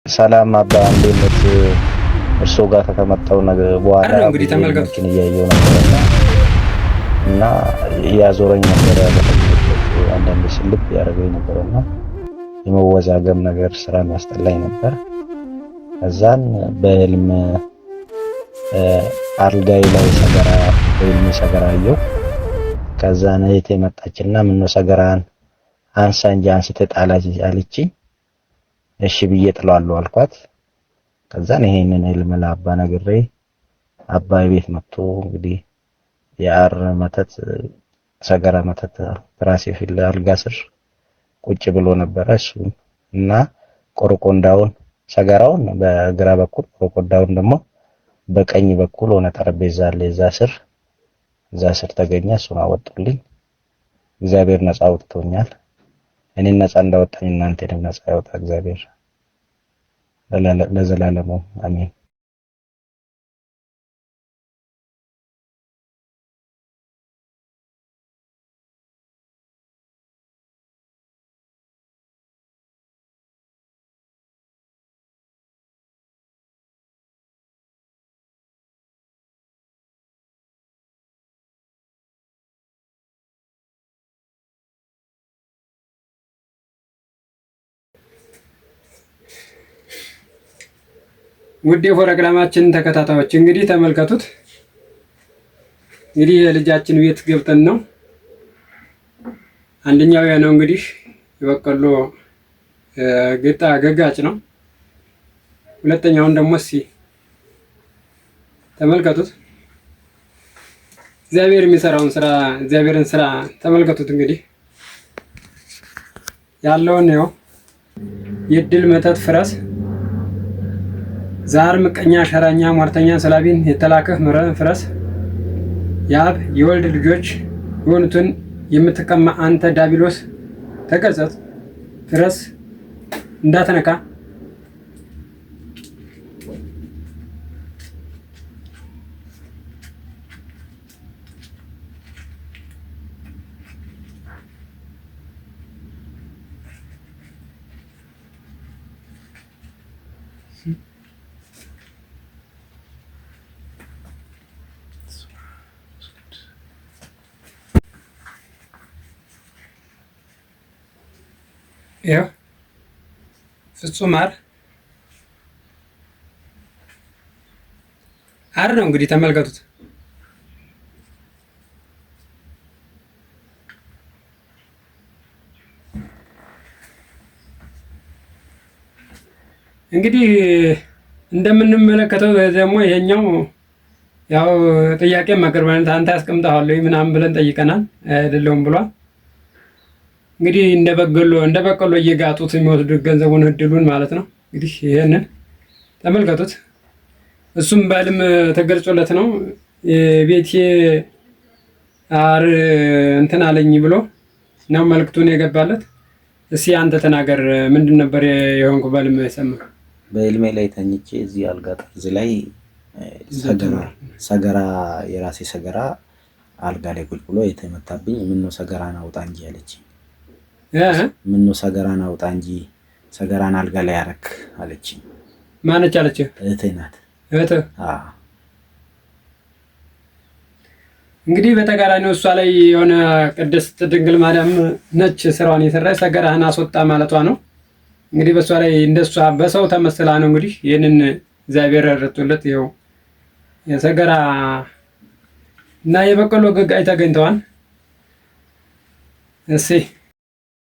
ሰላም አባ እንዴት ነህ? እርሶ ጋር ከተመጣው ነገር በኋላ እንግዲህ ተመልከቱ እያየሁ ነበርና እና ያዞረኝ ነበር አንዳንድ ስልብ ያደረገኝ ነበርና የመወዛገብ ነገር ስራ ያስጠላኝ ነበር። ከዛን በህልም አልጋይ ላይ ሰገራ በህልም ሰገራየሁ። ከዛን እህቴ መጣችና ምነው ሰገራን አንሳ እንጂ አንስተህ ጣላች አለችኝ። እሺ ብዬ ጥለዋለሁ አልኳት። ከዛን ይሄንን ህልም ለአባ ነግሬ አባ ቤት መጥቶ እንግዲህ የአር መተት ሰገራ መተት ራሴ ፊት አልጋ ስር ቁጭ ብሎ ነበር እሱ እና ቆርቆንዳውን ሰገራውን በግራ በኩል ቆርቆንዳውን ደግሞ በቀኝ በኩል ሆነ ጠረጴዛ አለ እዛ ስር ተገኘ። እሱን አወጡልኝ። እግዚአብሔር ነፃ አውጥቶኛል። እኔን ነፃ እንዳወጣኝ እናንተንም ነፃ ያውጣ እግዚአብሔር ለዘላለሙ አሜን። ውድ የፕሮግራማችን ተከታታዮች እንግዲህ ተመልከቱት። እንግዲህ የልጃችን ቤት ገብተን ነው። አንደኛው ያለው እንግዲህ የበቀሎ ግጣ ገጋጭ ነው። ሁለተኛውን ደግሞ ተመልከቱት። እግዚአብሔር የሚሰራውን ስራ እግዚአብሔርን ስራ ተመልከቱት። እንግዲህ ያለውን ነው የድል መተት ፍረስ ዛር ምቀኛ ሸራኛ ሟርተኛ ሰላቢን የተላከህ ፍረስ የአብ የወልድ ልጆች የሆኑትን የምትቀማ አንተ ዳቢሎስ ተገሰጽ፣ ፍረስ እንዳትነካ። ያው ፍጹም አር ነው እንግዲህ ተመልከቱት። እንግዲህ እንደምንመለከተው ደግሞ ይሄኛው ያው ጥያቄ ማቅረብን አንተ ያስቀምጣለሁ ምናምን ብለን ጠይቀናል አይደለም ብሏል። እንግዲህ እንደ በቀሎ እየጋጡት የሚወስዱት ገንዘቡን እድሉን ማለት ነው። እንግዲህ ይሄንን ተመልከቱት። እሱም በህልም ተገልጾለት ነው ቤቴ አር እንትን አለኝ ብሎ ነው መልክቱን የገባለት። እስኪ አንተ ተናገር፣ ምንድን ነበር የሆንኩ በህልም የሰማህ? በህልሜ ላይ ተኝቼ እዚህ አልጋ ጠርዝ ላይ ሰገራ የራሴ ሰገራ አልጋ ላይ ቁጭ ብሎ የተመታብኝ። ምነው ሰገራን አውጣ እንጂ አለችኝ። ምነው ሰገራን አውጣ እንጂ ሰገራን አልጋ ላይ ያረክ አለችኝ። ማነች አለች? እህቴ ናት። እህትህ? አዎ። እንግዲህ በተቃራኒው እሷ ላይ የሆነ ቅድስት ድንግል ማርያም ነች ስራዋን የሰራች ሰገራህን አስወጣ ማለቷ ነው። እንግዲህ በእሷ ላይ እንደሷ በሰው ተመስላ ነው እንግዲህ ይህንን እግዚአብሔር ረድቶለት ይኸው የሰገራ እና የበቀሎ ገጋይ ተገኝተዋል። እሺ